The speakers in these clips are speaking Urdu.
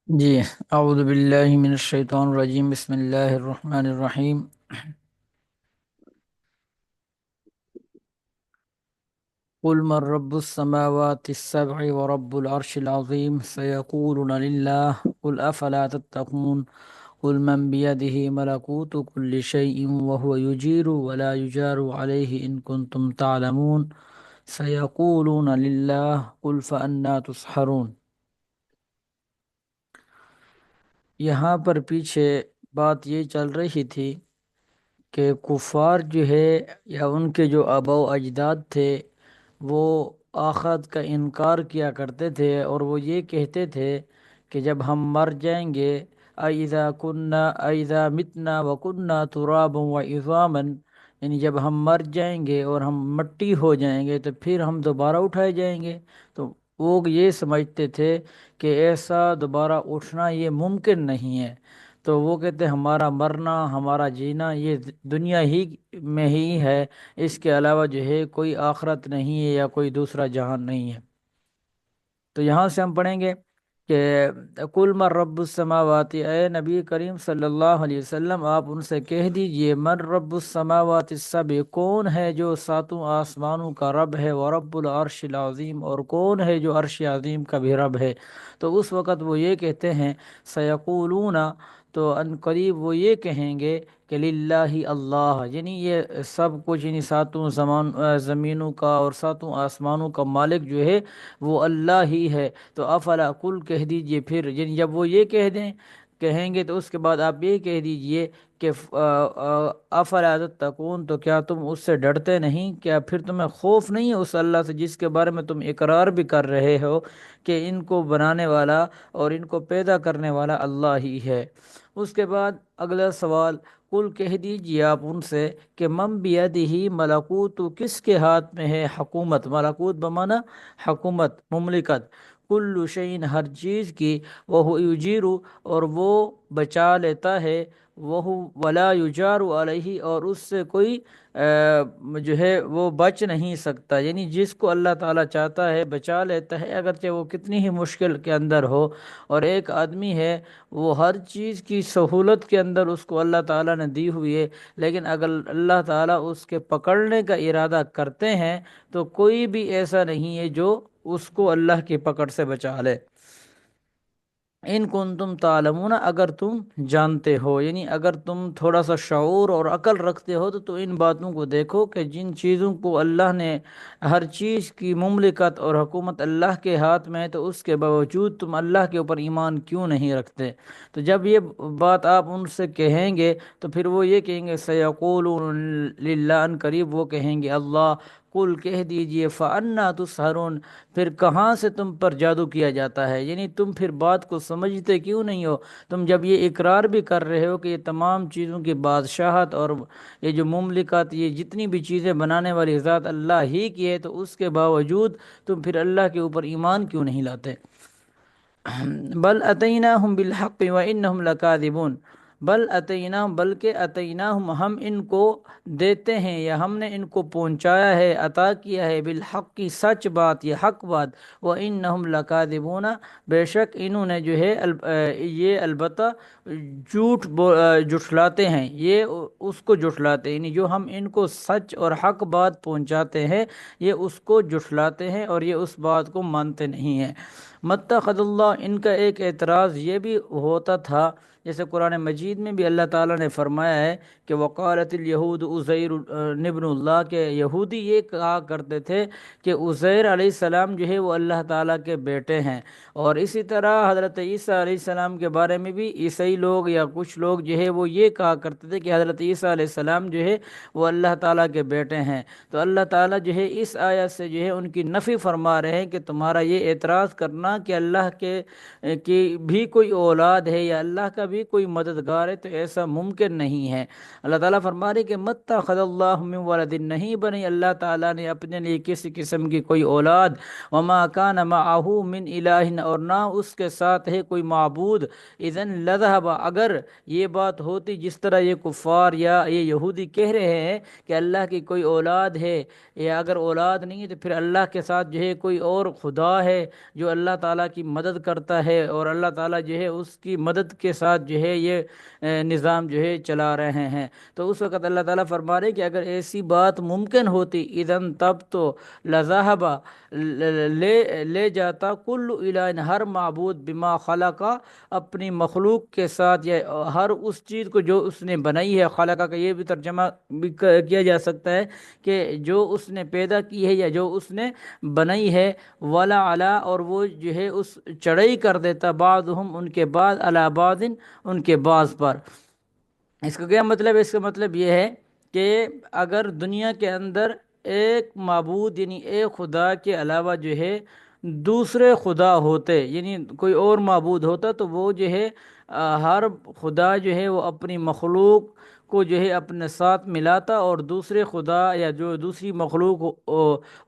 جی، اعوذ باللہ من الشیطان الرجیم، بسم اللہ الرحمن الرحیم۔ قل من رب السماوات السبع ورب العرش العظیم سیقولون للہ قل افلا تتقون قل من بیدہ ملکوت کل شیء وهو یجیر ولا یجار علیہ ان کنتم تعلمون سیقولون للہ قل فأنا تسحرون۔ یہاں پر پیچھے بات یہ چل رہی تھی کہ کفار جو ہے یا ان کے جو آباء و اجداد تھے وہ آخرت کا انکار کیا کرتے تھے، اور وہ یہ کہتے تھے کہ جب ہم مر جائیں گے، اَإِذَا مِتْنَا وَكُنَّا تُرَابًا وَعِظَامًا، یعنی جب ہم مر جائیں گے اور ہم مٹی ہو جائیں گے تو پھر ہم دوبارہ اٹھائے جائیں گے۔ تو وہ یہ سمجھتے تھے کہ ایسا دوبارہ اٹھنا یہ ممکن نہیں ہے۔ تو وہ کہتے ہیں ہمارا مرنا، ہمارا جینا یہ دنیا ہی میں ہی ہے، اس کے علاوہ جو ہے کوئی آخرت نہیں ہے یا کوئی دوسرا جہان نہیں ہے۔ تو یہاں سے ہم پڑھیں گے کہ کل من رب السماوات، اے نبی کریم صلی اللہ علیہ وسلم آپ ان سے کہہ دیجئے من رب السماوات السبع، کون ہے جو ساتوں آسمانوں کا رب ہے، ورب العرش العظیم، اور کون ہے جو عرش عظیم کا بھی رب ہے۔ تو اس وقت وہ یہ کہتے ہیں سیقولون، تو ان قریب وہ یہ کہیں گے کہ للہ اللہ، یعنی یہ سب کچھ، یعنی ساتوں زمینوں کا اور ساتوں آسمانوں کا مالک جو ہے وہ اللہ ہی ہے۔ تو افلا، کل کہہ دیجئے پھر، یعنی جب وہ یہ کہیں گے تو اس کے بعد آپ یہ کہہ دیجئے کہ افلا تتقون، تو کیا تم اس سے ڈرتے نہیں؟ کیا پھر تمہیں خوف نہیں ہے اس اللہ سے جس کے بارے میں تم اقرار بھی کر رہے ہو کہ ان کو بنانے والا اور ان کو پیدا کرنے والا اللہ ہی ہے؟ اس کے بعد اگلا سوال، کل کہہ دیجئے آپ ان سے کہ من بیدہ ملکوت، کس کے ہاتھ میں ہے حکومت؟ ملکوت بمانا حکومت، مملکت، کل شعین، ہر چیز کی، وہ یجیر، اور وہ بچا لیتا ہے، وہ ولا یجار علیہ، اور اس سے کوئی جو ہے وہ بچ نہیں سکتا، یعنی جس کو اللہ تعالیٰ چاہتا ہے بچا لیتا ہے، اگرچہ وہ کتنی ہی مشکل کے اندر ہو۔ اور ایک آدمی ہے وہ ہر چیز کی سہولت کے اندر اس کو اللہ تعالیٰ نے دی ہوئی ہے، لیکن اگر اللہ تعالیٰ اس کے پکڑنے کا ارادہ کرتے ہیں تو کوئی بھی ایسا نہیں ہے جو اس کو اللہ کی پکڑ سے بچا لے۔ ان کنتم تعلمون، اگر تم جانتے ہو، یعنی اگر تم تھوڑا سا شعور اور عقل رکھتے ہو تو ان باتوں کو دیکھو کہ جن چیزوں کو اللہ نے، ہر چیز کی مملکت اور حکومت اللہ کے ہاتھ میں ہے، تو اس کے باوجود تم اللہ کے اوپر ایمان کیوں نہیں رکھتے؟ تو جب یہ بات آپ ان سے کہیں گے تو پھر وہ یہ کہیں گے سیقولون للہ، ان قریب وہ کہیں گے اللہ، قل کہہ دیجئے فَأَنَّا تُسْحَرُونَ، پھر کہاں سے تم پر جادو کیا جاتا ہے؟ یعنی تم پھر بات کو سمجھتے کیوں نہیں ہو؟ تم جب یہ اقرار بھی کر رہے ہو کہ یہ تمام چیزوں کی بادشاہت اور یہ جو مملکت، یہ جتنی بھی چیزیں بنانے والی ذات اللہ ہی کی ہے، تو اس کے باوجود تم پھر اللہ کے اوپر ایمان کیوں نہیں لاتے؟ بل اتیناہم بالحق وانہم لکاذبون، بل اتیناہم، بلکہ اتیناہم، ہم ان کو دیتے ہیں یا ہم نے ان کو پہنچایا ہے، عطا کیا ہے، بالحق کی سچ بات، یہ حق بات، وانہم لکاذبون، بے شک انہوں نے جو ہے یہ البتہ جھٹلاتے ہیں، یہ اس کو جھٹلاتے ہیں، یعنی جو ہم ان کو سچ اور حق بات پہنچاتے ہیں یہ اس کو جھٹلاتے ہیں اور یہ اس بات کو مانتے نہیں ہیں۔ متخذ اللہ، ان کا ایک اعتراض یہ بھی ہوتا تھا، جیسے قرآن مجید میں بھی اللہ تعالیٰ نے فرمایا ہے کہ وقالت الیہود عزیر ابن اللہ، کے یہودی یہ کہا کرتے تھے کہ عزیر علیہ السلام جو ہے وہ اللہ تعالیٰ کے بیٹے ہیں، اور اسی طرح حضرت عیسیٰ علیہ السلام کے بارے میں بھی عیسائی لوگ یا کچھ لوگ جو ہے وہ یہ کہا کرتے تھے کہ حضرت عیسیٰ علیہ السلام جو ہے وہ اللہ تعالیٰ کے بیٹے ہیں۔ تو اللہ تعالیٰ جو ہے اس آیت سے جو ہے ان کی نفی فرما رہے ہیں کہ تمہارا یہ اعتراض کرنا کہ اللہ کے کی بھی کوئی اولاد ہے یا اللہ کا بھی کوئی مددگار ہے، تو ایسا ممکن نہیں ہے۔ اللہ تعالیٰ فرما رہے کہ متخذ اللہ من ولد، نہیں بنی اللہ تعالیٰ نے اپنے لیے کسی قسم کی کوئی اولاد، وما کان معہ من الہ، اور نہ اس کے ساتھ ہے کوئی معبود، اذن لذہب، اگر یہ بات ہوتی جس طرح یہ کفار یا یہ یہودی کہہ رہے ہیں کہ اللہ کی کوئی اولاد ہے، یا اگر اولاد نہیں ہے تو پھر اللہ کے ساتھ جو ہے کوئی اور خدا ہے جو اللہ تعالیٰ کی مدد کرتا ہے اور اللہ تعالیٰ جو ہے اس کی مدد کے ساتھ جو ہے یہ نظام جو ہے چلا رہے ہیں، تو اس وقت اللہ تعالیٰ فرما رہے کہ اگر ایسی بات ممکن ہوتی اذن تب تو لذہبا لے جاتا کل الہ ہر معبود بما خلقا اپنی مخلوق کے ساتھ، یا ہر اس چیز کو جو اس نے بنائی ہے، خلقہ کا یہ بھی ترجمہ بھی کیا جا سکتا ہے کہ جو اس نے پیدا کی ہے یا جو اس نے بنائی ہے، ولا علا اور وہ جو ہے اس چڑھائی کر دیتا بعضہم ان کے بعد علی بعض ان کے بعض پر۔ اس کا کیا مطلب ہے؟ اس کا مطلب یہ ہے کہ اگر دنیا کے اندر ایک معبود یعنی ایک خدا کے علاوہ جو ہے دوسرے خدا ہوتے، یعنی کوئی اور معبود ہوتا، تو وہ جو ہے ہر خدا جو ہے وہ اپنی مخلوق کو جو ہے اپنے ساتھ ملاتا اور دوسرے خدا یا جو دوسری مخلوق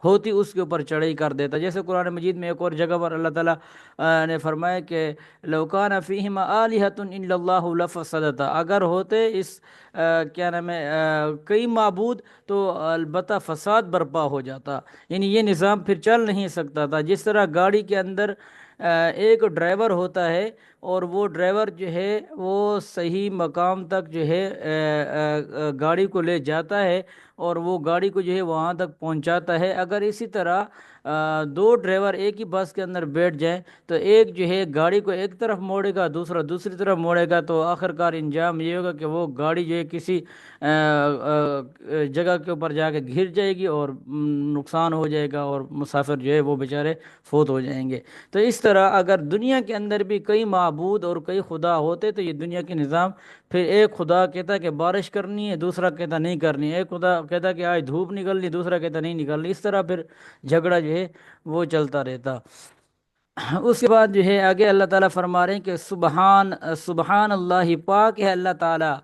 ہوتی اس کے اوپر چڑھائی کر دیتا۔ جیسے قرآن مجید میں ایک اور جگہ پر اللہ تعالیٰ نے فرمایا کہ لو کان فیہما آلہۃ الا اللہ لفسدتا، اگر ہوتے اس کیا نام ہے کئی معبود تو البتہ فساد برپا ہو جاتا، یعنی یہ نظام پھر چل نہیں سکتا تھا۔ جس طرح گاڑی کے اندر ایک ڈرائیور ہوتا ہے اور وہ ڈرائیور جو ہے وہ صحیح مقام تک جو ہے گاڑی کو لے جاتا ہے اور وہ گاڑی کو جو ہے وہاں تک پہنچاتا ہے، اگر اسی طرح دو ڈرائیور ایک ہی بس کے اندر بیٹھ جائیں تو ایک جو ہے گاڑی کو ایک طرف موڑے گا، دوسرا دوسری طرف موڑے گا، تو آخرکار انجام یہ ہوگا کہ وہ گاڑی جو ہے کسی جگہ کے اوپر جا کے گر جائے گی اور نقصان ہو جائے گا اور مسافر جو ہے وہ بیچارے فوت ہو جائیں گے۔ تو اس طرح اگر دنیا کے اندر بھی کئی معبود اور کئی خدا ہوتے تو یہ دنیا کے نظام پھر ایک خدا کہتا کہ بارش کرنی ہے، دوسرا کہتا نہیں کرنی ہے، ایک خدا کہتا کہ آج دھوپ نکلنی، دوسرا کہتا نہیں نکلنی، اس طرح پھر جھگڑا جو ہے وہ چلتا رہتا۔ اس کے بعد جو ہے آگے اللہ تعالیٰ فرما رہے ہیں کہ سبحان اللہ، پاک ہے اللہ تعالیٰ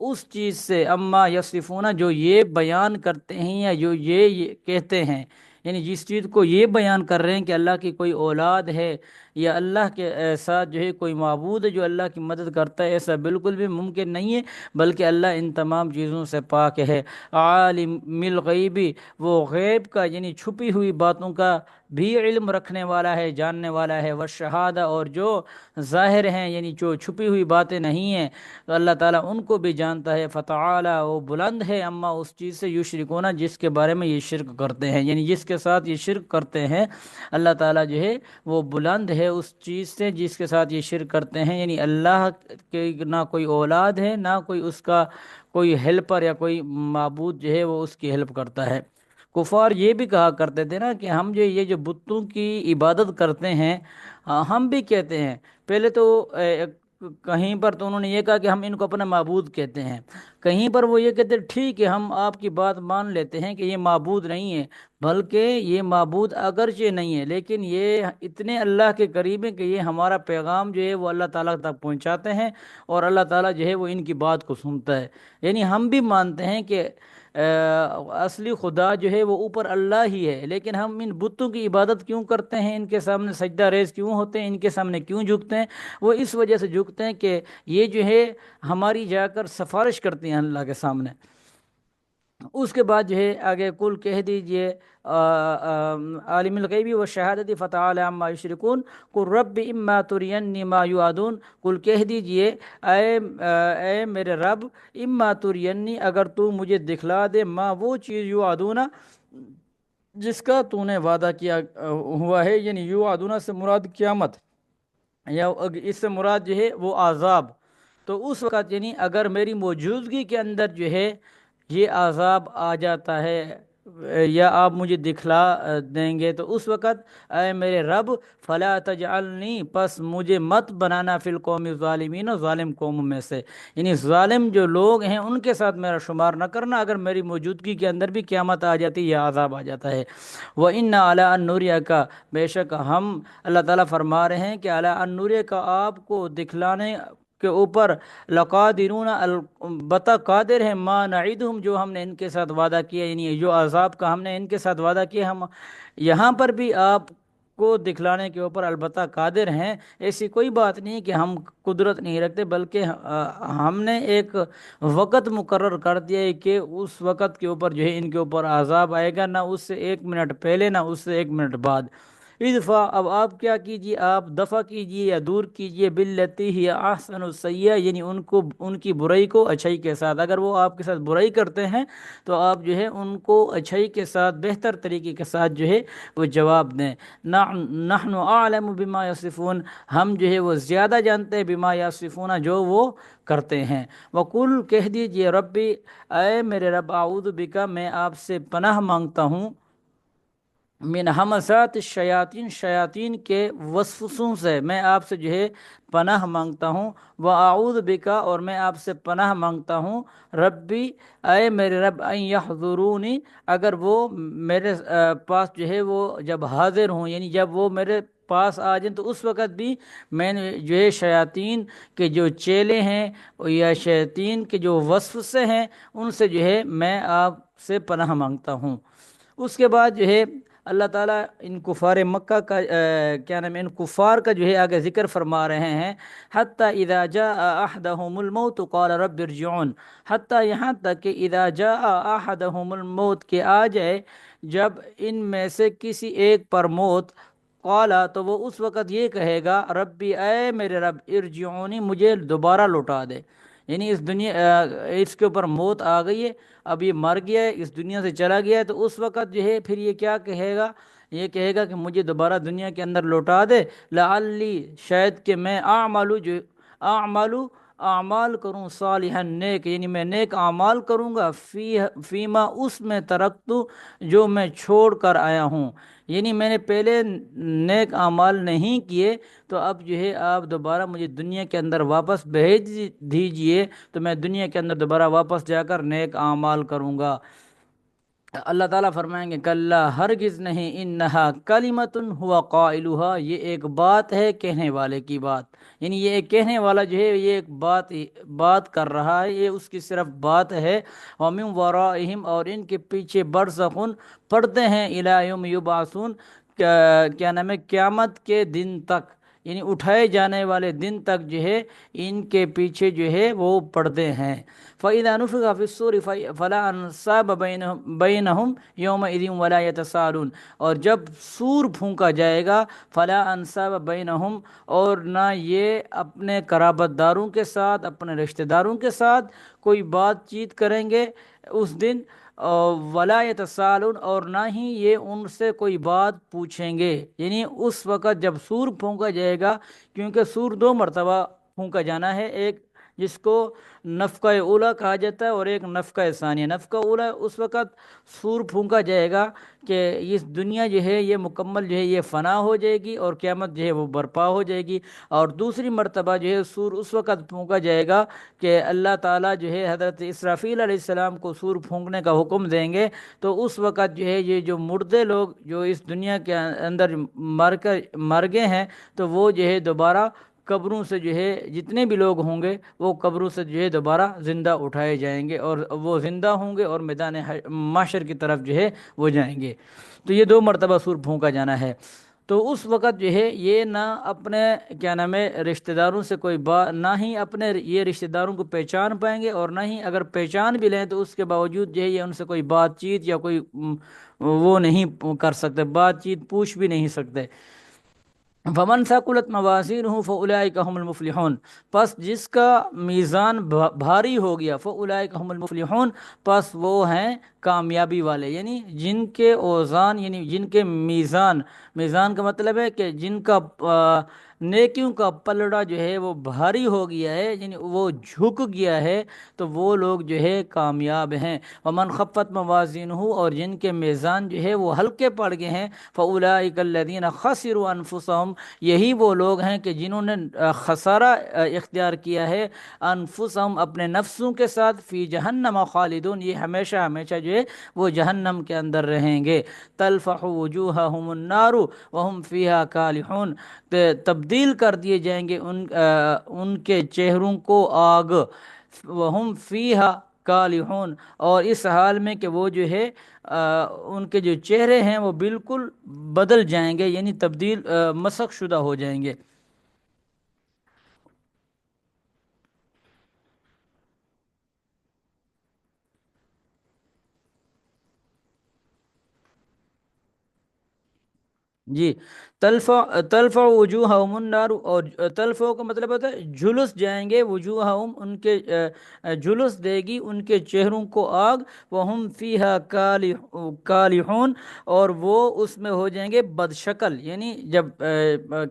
اس چیز سے، اما یصفون جو یہ بیان کرتے ہیں یا جو یہ کہتے ہیں، یعنی جس چیز کو یہ بیان کر رہے ہیں کہ اللہ کی کوئی اولاد ہے یا اللہ کے ساتھ جو ہے کوئی معبود ہے جو اللہ کی مدد کرتا ہے، ایسا بالکل بھی ممکن نہیں ہے، بلکہ اللہ ان تمام چیزوں سے پاک ہے۔ عالم الغیبی، وہ غیب کا یعنی چھپی ہوئی باتوں کا بھی علم رکھنے والا ہے، جاننے والا ہے، والشہادہ اور جو ظاہر ہیں یعنی جو چھپی ہوئی باتیں نہیں ہیں تو اللہ تعالیٰ ان کو بھی جانتا ہے۔ فتعالی، وہ بلند ہے، اما اس چیز سے یشرکون جس کے بارے میں یہ شرک کرتے ہیں، یعنی جس کے ساتھ یہ شرک کرتے ہیں اللہ تعالیٰ جو ہے وہ بلند ہے اس چیز سے جس کے ساتھ یہ شرک کرتے ہیں، یعنی اللہ کے نہ کوئی اولاد ہے نہ کوئی اس کا کوئی ہیلپر یا کوئی معبود جو ہے وہ اس کی ہیلپ کرتا ہے۔ کفار یہ بھی کہا کرتے تھے نا کہ ہم جو یہ جو بتوں کی عبادت کرتے ہیں، ہم بھی کہتے ہیں پہلے تو کہیں پر تو انہوں نے یہ کہا کہ ہم ان کو اپنا معبود کہتے ہیں، کہیں پر وہ یہ کہتے ہیں ٹھیک ہے ہم آپ کی بات مان لیتے ہیں کہ یہ معبود نہیں ہے، بلکہ یہ معبود اگرچہ نہیں ہے لیکن یہ اتنے اللہ کے قریب ہیں کہ یہ ہمارا پیغام جو ہے وہ اللہ تعالیٰ تک پہنچاتے ہیں اور اللہ تعالیٰ جو ہے وہ ان کی بات کو سنتا ہے۔ یعنی ہم بھی مانتے ہیں کہ اصلی خدا جو ہے وہ اوپر اللہ ہی ہے، لیکن ہم ان بتوں کی عبادت کیوں کرتے ہیں، ان کے سامنے سجدہ ریز کیوں ہوتے ہیں، ان کے سامنے کیوں جھکتے ہیں؟ وہ اس وجہ سے جھکتے ہیں کہ یہ جو ہے ہماری جا کر سفارش کرتی ہیں اللہ کے سامنے۔ اس کے بعد جو ہے آگے کل کہہ دیجئے عالم الغیبی و شہادت فتعالی عما یشرکون قل رب اما ترینی ما یوعدون، کل کہہ دیجئے اے میرے رب اما ترینی اگر تو مجھے دکھلا دے ما وہ چیز یوعدون جس کا تو نے وعدہ کیا ہوا ہے، یعنی یوعدون سے مراد قیامت یا اس سے مراد جو ہے وہ عذاب، تو اس وقت یعنی اگر میری موجودگی کے اندر جو ہے یہ عذاب آ جاتا ہے یا آپ مجھے دکھلا دیں گے تو اس وقت اے میرے رب فلا تجعلنی، پس مجھے مت بنانا فی القوم الظالمین، ظالم قوم میں سے، یعنی ظالم جو لوگ ہیں ان کے ساتھ میرا شمار نہ کرنا اگر میری موجودگی کے اندر بھی قیامت آ جاتی یا عذاب آ جاتا ہے۔ وَإِنَّ عَلَىٰ أَن نُّرِيَكَ، بے شک ہم اللہ تعالیٰ فرما رہے ہیں کہ عَلَىٰ أَن نُّرِيَكَ آپ کو دکھلانے کے اوپر لقادرون، البتہ قادر ہیں، ما نعیدہم جو ہم نے ان کے ساتھ وعدہ کیا، یعنی جو عذاب کا ہم نے ان کے ساتھ وعدہ کیا ہم یہاں پر بھی آپ کو دکھلانے کے اوپر البتہ قادر ہیں۔ ایسی کوئی بات نہیں کہ ہم قدرت نہیں رکھتے، بلکہ ہم نے ایک وقت مقرر کر دیا ہے کہ اس وقت کے اوپر جو ہے ان کے اوپر عذاب آئے گا، نہ اس سے 1 منٹ پہلے نہ اس سے 1 منٹ بعد۔ ادفع، اب آپ کیا کیجئے، آپ دفع کیجئے یا دور کیجئے، باللتی ہی احسن السیئہ، یعنی ان کو، ان کی برائی کو اچھائی کے ساتھ، اگر وہ آپ کے ساتھ برائی کرتے ہیں تو آپ جو ہے ان کو اچھائی کے ساتھ، بہتر طریقے کے ساتھ جو ہے وہ جواب دیں۔ نحن اعلم بما یصفون، ہم جو ہے وہ زیادہ جانتے ہیں، بما یصفون، جو وہ کرتے ہیں۔ وقل، کہہ دیجئے، ربی، اے میرے رب، اعوذ بکا، میں آپ سے پناہ مانگتا ہوں، من ہمسات الشیاطین، شیاطین کے وسوسوں سے میں آپ سے جو ہے پناہ مانگتا ہوں۔ وَأَعُوذُ بِكَ، اور میں آپ سے پناہ مانگتا ہوں، ربی، اے میرے رب، ان یحضرونی، اگر وہ میرے پاس جو ہے وہ جب حاضر ہوں، یعنی جب وہ میرے پاس آ جائیں تو اس وقت بھی میں نے جو ہے شیاطین کے جو چیلے ہیں یا شیاطین کے جو وسوسے ہیں ان سے جو ہے میں آپ سے پناہ مانگتا ہوں۔ اس کے بعد جو ہے اللہ تعالیٰ ان کفار مکہ کا کیا نام ہے، ان کفار کا جو ہے آگے ذکر فرما رہے ہیں، حتیٰ اذا جاء احدهم الموت قال رب ارجعون، حتیٰ یہاں تک کہ اذا جاء احدهم الموت، کہ آ جائے جب ان میں سے کسی ایک پر موت، قالا، تو وہ اس وقت یہ کہے گا، ربی، اے میرے رب، ارجعونی، مجھے دوبارہ لوٹا دے، یعنی اس دنیا اس کے اوپر موت آ گئی ہے، اب یہ مر گیا ہے، اس دنیا سے چلا گیا ہے، تو اس وقت جو ہے پھر یہ کیا کہے گا، یہ کہے گا کہ مجھے دوبارہ دنیا کے اندر لوٹا دے، لعلی، شاید کہ میں اعملو، جو اعملو، اعمال کروں، صالحا، نیک، یعنی میں نیک اعمال کروں گا، فیما، اس میں، ترکتو، جو میں چھوڑ کر آیا ہوں، یعنی میں نے پہلے نیک اعمال نہیں کیے، تو اب جو ہے آپ دوبارہ مجھے دنیا کے اندر واپس بھیج دیجئے، تو میں دنیا کے اندر دوبارہ واپس جا کر نیک اعمال کروں گا۔ اللہ تعالیٰ فرمائیں گے، کلا، ہرگز نہیں، انہا کلمۃ ہوا قائلها، یہ ایک بات ہے کہنے والے کی بات، یعنی یہ ایک کہنے والا جو ہے یہ ایک بات کر رہا ہے، یہ اس کی صرف بات ہے۔ ومن ورائہم، اور ان کے پیچھے، برزخ، پڑتے ہیں، الی یوم یبعثون، کیا نام ہے، قیامت کے دن تک، یعنی اٹھائے جانے والے دن تک جو ہے ان کے پیچھے جو ہے وہ پڑھتے ہیں۔ فَإِذَا نُفِخَ فِي الصُّورِ فَلَا أَنْسَابَ بَيْنَهُمْ يَوْمَئِذٍ وَلَا يَتَسَاءَلُونَ، اور جب سور پھونکا جائے گا، فَلَا أَنْسَابَ بَيْنَهُمْ، اور نہ یہ اپنے قرابت داروں کے ساتھ، اپنے رشتہ داروں کے ساتھ کوئی بات چیت کریں گے اس دن، ولا یتسالون، اور نہ ہی یہ ان سے کوئی بات پوچھیں گے، یعنی اس وقت جب سور پھونکا جائے گا، کیونکہ سور دو مرتبہ پھونکا جانا ہے، ایک جس کو نفقہ اولا کہا جاتا ہے اور ایک نفقہ ثانیہ۔ نفقہ اولا اس وقت سور پھونکا جائے گا کہ اس دنیا جو ہے یہ مکمل جو ہے یہ فنا ہو جائے گی اور قیامت جو ہے وہ برپا ہو جائے گی، اور دوسری مرتبہ جو ہے سور اس وقت پھونکا جائے گا کہ اللہ تعالیٰ جو ہے حضرت اسرافیل علیہ السلام کو سور پھونکنے کا حکم دیں گے، تو اس وقت جو ہے یہ جو مردے لوگ جو اس دنیا کے اندر مر گئے ہیں، تو وہ جو ہے دوبارہ قبروں سے جو ہے جتنے بھی لوگ ہوں گے وہ قبروں سے جو ہے دوبارہ زندہ اٹھائے جائیں گے، اور وہ زندہ ہوں گے اور میدان محشر کی طرف جو ہے وہ جائیں گے۔ تو یہ دو مرتبہ سور پھونکا جانا ہے، تو اس وقت جو ہے یہ نہ اپنے کیا نام ہے رشتہ داروں سے کوئی بات، نہ ہی اپنے یہ رشتہ داروں کو پہچان پائیں گے، اور نہ ہی اگر پہچان بھی لیں تو اس کے باوجود جو ہے یہ ان سے کوئی بات چیت یا کوئی وہ نہیں کر سکتے، بات چیت پوچھ بھی نہیں سکتے۔ فمن ثقلت موازینہ فاولئک هم المفلحون، پس جس کا میزان بھاری ہو گیا، فاولئک هم المفلحون، پس وہ ہیں کامیابی والے، یعنی جن کے اوزان، یعنی جن کے میزان، میزان کا مطلب ہے کہ جن کا نیکیوں کا پلڑا جو ہے وہ بھاری ہو گیا ہے، یعنی وہ جھک گیا ہے، تو وہ لوگ جو ہے کامیاب ہیں۔ ومن خفت موازینہ، اور جن کے میزان جو ہے وہ ہلکے پڑ گئے ہیں، فاولئک الذین خسروا انفسهم، یہی وہ لوگ ہیں کہ جنہوں نے خسارہ اختیار کیا ہے، انفسهم، اپنے نفسوں کے ساتھ، فی جہنم خالدون، یہ ہمیشہ ہمیشہ جو ہے وہ جہنم کے اندر رہیں گے۔ تلفح وجوہہم النار وہم فیہا کالحون، تبدیل کر دیے جائیں گے ان کے چہروں کو آگ، وہم فیہا کالحون، اور اس حال میں کہ وہ جو ہے ان کے جو چہرے ہیں وہ بالکل بدل جائیں گے، یعنی تبدیل، مسخ شدہ ہو جائیں گے۔ جی، تلفع وجوہہم النار، اور تلفع کا مطلب ہوتا ہے جھلس جائیں گے، وجوہہم ان کے جھلس دے گی ان کے چہروں کو آگ، وہم فیہا کالحون، اور وہ اس میں ہو جائیں گے بد شکل، یعنی جب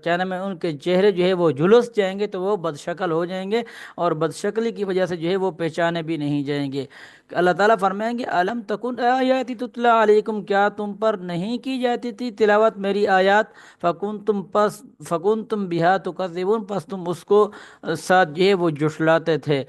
کیا نام ہے ان کے چہرے جو ہے وہ جھلس جائیں گے تو وہ بد شکل ہو جائیں گے، اور بد شکلی کی وجہ سے جو ہے وہ پہچانے بھی نہیں جائیں گے۔ اللہ تعالیٰ فرمائیں گے الم تکن آیاتی تتلا علیکم، کیا تم پر نہیں کی جاتی تھی تلاوت میری آیات، فکن تم بہا تکذبون، پس تم اس کو ساتھ جو ہے وہ جھٹلاتے تھے۔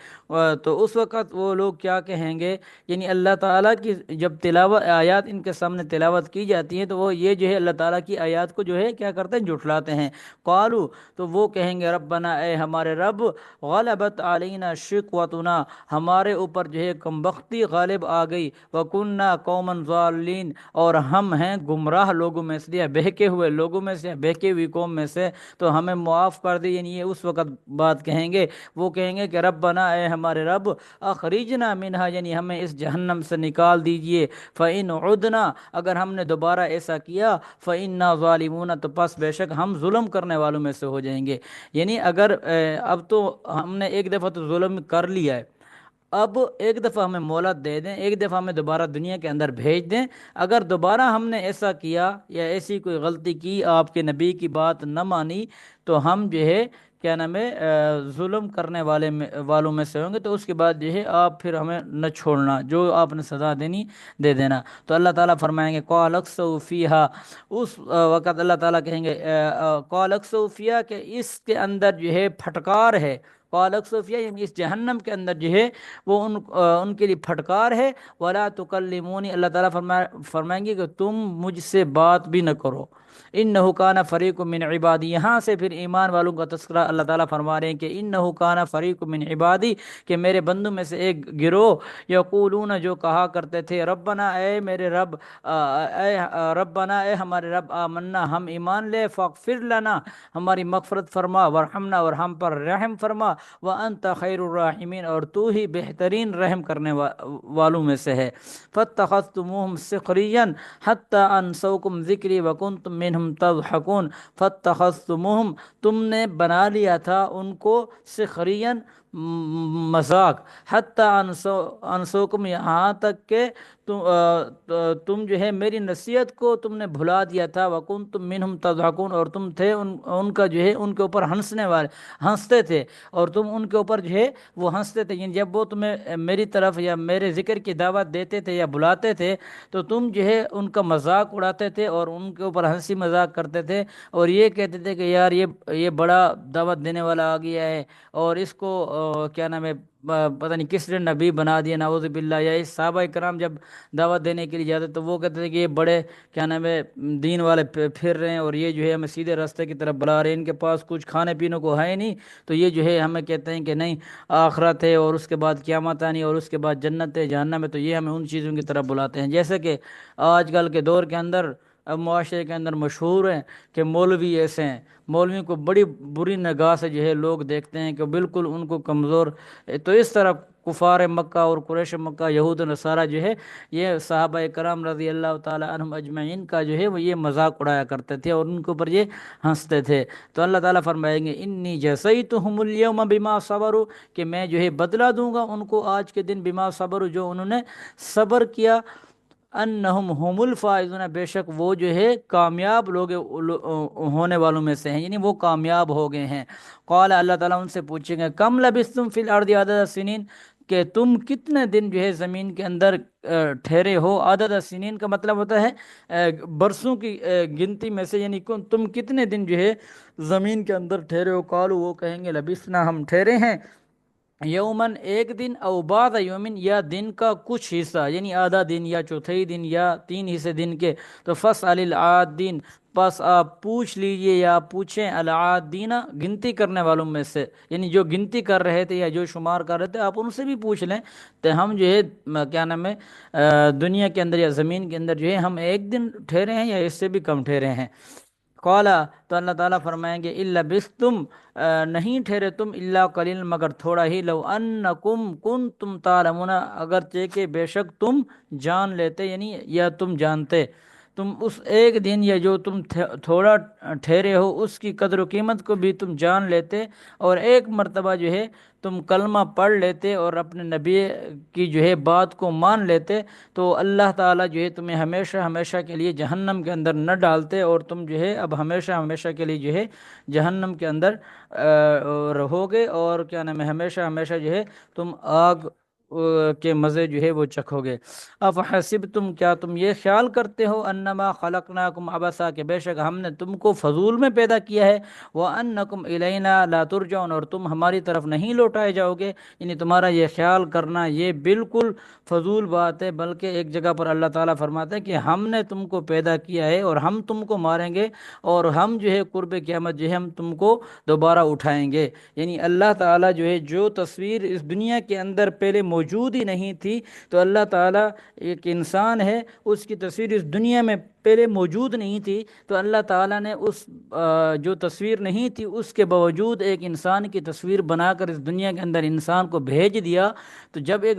تو اس وقت وہ لوگ کیا کہیں گے، یعنی اللہ تعالیٰ کی جب تلاوت آیات ان کے سامنے تلاوت کی جاتی ہے تو وہ یہ جو ہے اللہ تعالیٰ کی آیات کو جو ہے کیا کرتے ہیں، جھٹلاتے ہیں۔ قالو، تو وہ کہیں گے ربنا، اے ہمارے رب، غلبت علینا شقوتنا، ہمارے اوپر جو ہے کم بختی غالب آ گئی، وکننا قوما ضالین، اور ہم ہیں گمراہ لوگوں میں سے، یا بہکے ہوئے لوگوں میں سے، یا بہکے ہوئی قوم میں سے، تو ہمیں معاف کر دی، یعنی یہ اس وقت بات کہیں گے۔ وہ کہیں گے کہ ربنا، اے ہمارے رب، اخرجنا منہا، یعنی ہمیں اس جہنم سے نکال دیجئے، فإن عدنا، اگر ہم نے دوبارہ ایسا کیا، فإنا ظالمون، تو پس بے شک ہم ظلم کرنے والوں میں سے ہو جائیں گے۔ یعنی اگر اب تو ہم نے ایک دفعہ تو ظلم کر لیا ہے، اب ایک دفعہ ہمیں مہلت دے دیں، ایک دفعہ ہمیں دوبارہ دنیا کے اندر بھیج دیں، اگر دوبارہ ہم نے ایسا کیا یا ایسی کوئی غلطی کی، آپ کے نبی کی بات نہ مانی، تو ہم جو ہے کیا نام ہے ظلم کرنے والوں میں سے ہوں گے، تو اس کے بعد جو ہے آپ پھر ہمیں نہ چھوڑنا، جو آپ نے سزا دینی دے دینا۔ تو اللہ تعالیٰ فرمائیں گے قال اکسوا فیہا، اس وقت اللہ تعالیٰ کہیں گے قال اکسوا فیہا، کہ اس کے اندر جو ہے پھٹکار ہے، قال اکسوا فیہا یعنی اس جہنم کے اندر جو ہے وہ ان کے لیے پھٹکار ہے، ولا تکلمونی، اللہ تعالیٰ فرمائیں گے کہ تم مجھ سے بات بھی نہ کرو، انہ کان فریق من عبادی، یہاں سے پھر ایمان والوں کا تذکرہ اللہ تعالیٰ فرما رہے ہیں کہ انہ کان فریق من عبادی، کہ میرے بندوں میں سے ایک گروہ، یقولون، جو کہا کرتے تھے، ربنا، اے میرے رب، ربنا، اے ہمارے رب، آمنا، ہم ایمان لے، فاغفر لنا، ہماری مغفرت فرما، ورحمنا، اور ہم پر رحم فرما، وانت خیر الراحمین، اور تو ہی بہترین رحم کرنے والوں میں سے ہے۔ فاتخذتموہم سخریا حتی انسوکم ذکری وکنتم منہم تضحکون، فاتخذتموہم، تم نے بنا لیا تھا ان کو، سخریا، مذاق، حتی انسوکم، یہاں تک کہ تم جو ہے میری نصیحت کو تم نے بھلا دیا تھا، وکنتم منہم تضحکون، اور تم تھے ان کا جو ہے ان کے اوپر ہنستے تھے، اور تم ان کے اوپر جو ہے وہ ہنستے تھے، یعنی جب وہ تمہیں میری طرف یا میرے ذکر کی دعوت دیتے تھے یا بلاتے تھے تو تم جو ہے ان کا مذاق اڑاتے تھے اور ان کے اوپر ہنسی مذاق کرتے تھے، اور یہ کہتے تھے کہ یار یہ بڑا دعوت دینے والا آ گیا ہے، اور اس کو کیا نام ہے پتہ نہیں کس نے نبی بنا دیا، نعوذ باللہ۔ یا اس صحابہ کرام جب دعوت دینے کے لیے جاتے تو وہ کہتے تھے کہ یہ بڑے کیا نام ہے دین والے پھر رہے ہیں، اور یہ جو ہے ہمیں سیدھے راستے کی طرف بلا رہے ہیں، ان کے پاس کچھ کھانے پینے کو ہے نہیں، تو یہ جو ہے ہمیں کہتے ہیں کہ نہیں، آخرت ہے اور اس کے بعد قیامت آنی اور اس کے بعد جنت ہے جہنم ہے، تو یہ ہمیں ان چیزوں کی طرف بلاتے ہیں۔ جیسے کہ آج کل کے دور کے اندر، اب معاشرے کے اندر مشہور ہیں کہ مولوی ایسے ہیں، مولوی کو بڑی بری نگاہ سے جو ہے لوگ دیکھتے ہیں کہ بالکل ان کو کمزور، تو اس طرح کفار مکہ اور قریش مکہ، یہود و نصارہ جو ہے یہ صحابہ کرام رضی اللہ تعالی عنہم اجمعین کا جو ہے وہ یہ مذاق اڑایا کرتے تھے اور ان کے اوپر یہ ہنستے تھے۔ تو اللہ تعالیٰ فرمائیں گے انی جزیتہم الیوم بما صبروا، کہ میں جو ہے بدلہ دوں گا ان کو آج کے دن، بما صبروا، جو انہوں نے صبر کیا، انہم هم الفائزون، بے شک وہ جو ہے کامیاب لوگ ہونے والوں میں سے ہیں، یعنی وہ کامیاب ہو گئے ہیں۔ قال، اللہ تعالیٰ ان سے پوچھیں گے کم لبثتم فی الارض عدد سنین، کہ تم کتنے دن جو ہے زمین کے اندر ٹھہرے ہو۔ عدد سنین کا مطلب ہوتا ہے برسوں کی گنتی میں سے، یعنی تم کتنے دن جو ہے زمین کے اندر ٹھہرے ہو۔ قالوا، وہ کہیں گے لبثنا، ہم ٹھہرے ہیں، یومن، ایک دن، او بعض یومن، یا دن کا کچھ حصہ، یعنی آدھا دن یا چوتھائی دن یا 3 حصے دن کے۔ تو فاسأل العادین، پس آپ پوچھ لیجئے یا آپ پوچھیں العادین، گنتی کرنے والوں میں سے، یعنی جو گنتی کر رہے تھے یا جو شمار کر رہے تھے آپ ان سے بھی پوچھ لیں، تو ہم جو ہے کیا نام ہے دنیا کے اندر یا زمین کے اندر جو ہے ہم ایک دن ٹھہرے ہیں یا اس سے بھی کم ٹھہرے ہیں۔ قالا، تو اللہ تعالیٰ فرمائیں گے الا بستم، نہیں ٹھہرے تم، الا قلیل، مگر تھوڑا ہی، لو انکم کنتم تعلمون، اگرچہ کہ بے شک تم جان لیتے، یعنی یا تم جانتے، تم اس ایک دن یا جو تم تھوڑا ٹھہرے ہو اس کی قدر و قیمت کو بھی تم جان لیتے، اور ایک مرتبہ جو ہے تم کلمہ پڑھ لیتے اور اپنے نبی کی جو ہے بات کو مان لیتے، تو اللہ تعالیٰ جو ہے تمہیں ہمیشہ ہمیشہ کے لیے جہنم کے اندر نہ ڈالتے، اور تم جو ہے اب ہمیشہ ہمیشہ کے لیے جو ہے جہنم کے اندر رہو گے، اور کیا نام ہے ہمیشہ ہمیشہ جو ہے تم آگ کے مزے جو ہے وہ چکھو گے۔ افحسبتم، کیا تم یہ خیال کرتے ہو، انما خلقناکم عبثا، کہ بے شک ہم نے تم کو فضول میں پیدا کیا ہے، وانکم الینا لا ترجعون، اور تم ہماری طرف نہیں لوٹائے جاؤ گے، یعنی تمہارا یہ خیال کرنا یہ بالکل فضول بات ہے، بلکہ ایک جگہ پر اللہ تعالیٰ فرماتے ہیں کہ ہم نے تم کو پیدا کیا ہے اور ہم تم کو ماریں گے، اور ہم جو ہے قرب قیامت جو ہے ہم تم کو دوبارہ اٹھائیں گے۔ یعنی اللہ تعالیٰ جو ہے جو تصویر اس دنیا کے اندر پہلے موجود ہی نہیں تھی، تو اللہ تعالیٰ ایک انسان ہے اس کی تصویر اس دنیا میں پہلے موجود نہیں تھی، تو اللہ تعالیٰ نے اس جو تصویر نہیں تھی اس کے باوجود ایک انسان کی تصویر بنا کر اس دنیا کے اندر انسان کو بھیج دیا۔ تو جب ایک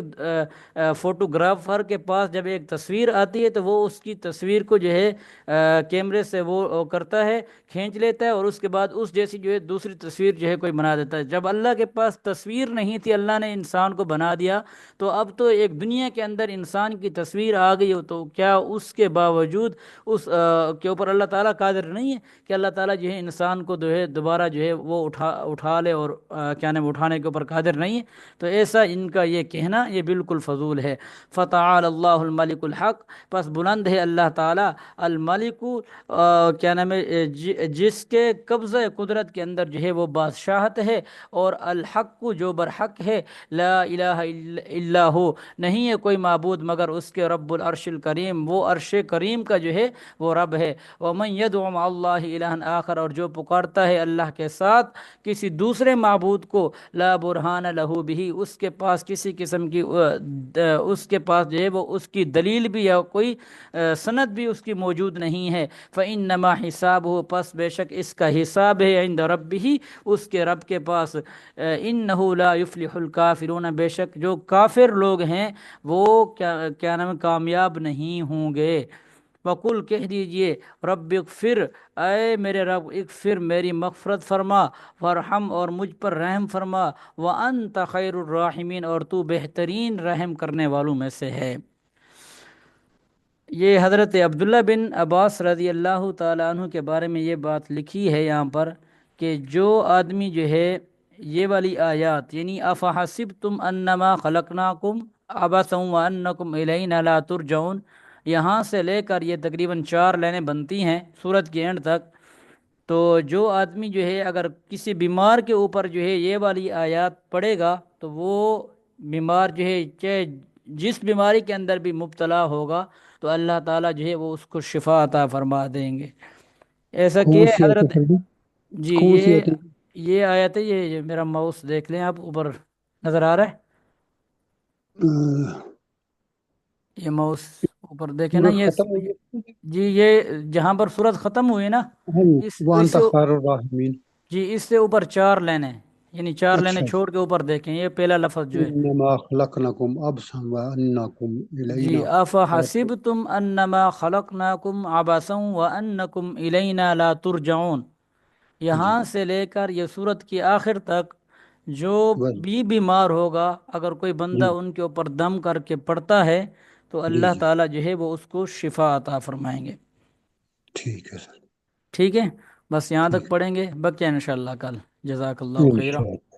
فوٹوگرافر کے پاس جب ایک تصویر آتی ہے تو وہ اس کی تصویر کو جو ہے کیمرے سے وہ کرتا ہے، کھینچ لیتا ہے، اور اس کے بعد اس جیسی جو ہے دوسری تصویر جو ہے کوئی بنا دیتا ہے۔ جب اللہ کے پاس تصویر نہیں تھی، اللہ نے انسان کو بنا دیا، تو اب تو ایک دنیا کے اندر انسان کی تصویر آ گئی ہو، تو کیا اس کے باوجود اس کے اوپر اللہ تعالیٰ قادر نہیں ہے کہ اللہ تعالیٰ جو ہے انسان کو جو ہے دوبارہ جو ہے وہ اٹھا لے، اور کیا نام اٹھانے کے اوپر قادر نہیں ہے؟ تو ایسا ان کا یہ کہنا یہ بالکل فضول ہے۔ فتعال اللہ الملک الحق، پس بلند ہے اللہ تعالیٰ الملک، کیا نام ہے جس کے قبضہ قدرت کے اندر جو ہے وہ بادشاہت ہے، اور الحق جو برحق ہے، لا الہ الا ہو، نہیں ہے کوئی معبود مگر اس کے، رب العرش الکریم، وہ عرش کریم کا جو ہے وہ رب ہے۔ ومن یدعو مع اللہ الہ آخر، اور جو پکارتا ہے اللہ کے ساتھ کسی دوسرے معبود کو، لا برہان لہ بھی، اس کے پاس کسی قسم کی اس کے پاس جو ہے وہ اس کی دلیل بھی یا کوئی سند بھی اس کی موجود نہیں ہے، فإنما حسابہ، پس بے شک اس کا حساب ہے، عند ربہ، اس کے رب کے پاس، انہ لا یفلح الکافرون، بے شک جو کافر لوگ ہیں وہ کیا نام ہے کامیاب نہیں ہوں گے۔ وقل، کہہ دیجئے، رب اغفر، اے میرے رب، اغفر میری مغفرت فرما، ورحم اور مجھ پر رحم فرما، وانت خیر الراحمین اور تو بہترین رحم کرنے والوں میں سے ہے۔ یہ حضرت عبداللہ بن عباس رضی اللہ تعالیٰ عنہ کے بارے میں یہ بات لکھی ہے یہاں پر کہ جو آدمی جو ہے یہ والی آیات، یعنی افحسبتم انما خلقناکم عبثا وانکم الینا لا ترجعون، یہاں سے لے کر یہ تقریباً 4 لائنیں بنتی ہیں سورت کے اینڈ تک، تو جو آدمی جو ہے اگر کسی بیمار کے اوپر جو ہے یہ والی آیات پڑھے گا تو وہ بیمار جو ہے چاہے جس بیماری کے اندر بھی مبتلا ہوگا تو اللہ تعالیٰ جو ہے وہ اس کو شفا عطا فرما دیں گے۔ ایسا کون کہ سی آیت ہے حضرت، سر جی؟ جی کون سی یہ آیت ہے؟ یہ آیت ہے، یہ میرا ماؤس دیکھ لیں آپ، اوپر نظر آ رہا ہے؟ یہ ماؤس اوپر دیکھیں نا، سورت یہ ختم ہوئی ہے؟ جی یہ جہاں پر سورت ختم ہوئی نا، ہاں جی، اس وانت اس خیر الراحمین۔ جی اس سے اوپر 4 لائنیں، یعنی 4 لائنیں اچھا جی، چھوڑ کے اوپر دیکھیں، یہ پہلا لفظ جو ہے، انما خلقناکم عبثا وانکم جی الینا لا افحسبتم انما خلقناکم عبثا وانکم الینا لا ترجعون، جی یہاں سے لے کر یہ سورت کی آخر تک جو بس بھی بیمار ہوگا، اگر کوئی جی بندہ ان کے اوپر دم کر کے پڑتا ہے تو جی اللہ جی تعالیٰ جو ہے وہ اس کو شفا عطا فرمائیں گے۔ ٹھیک ہے سر، ٹھیک ہے، بس یہاں ٹھیک تک پڑھیں گے، بقیہ انشاءاللہ کل۔ جزاک ہے اللہ خیرہ۔ انشاءاللہ۔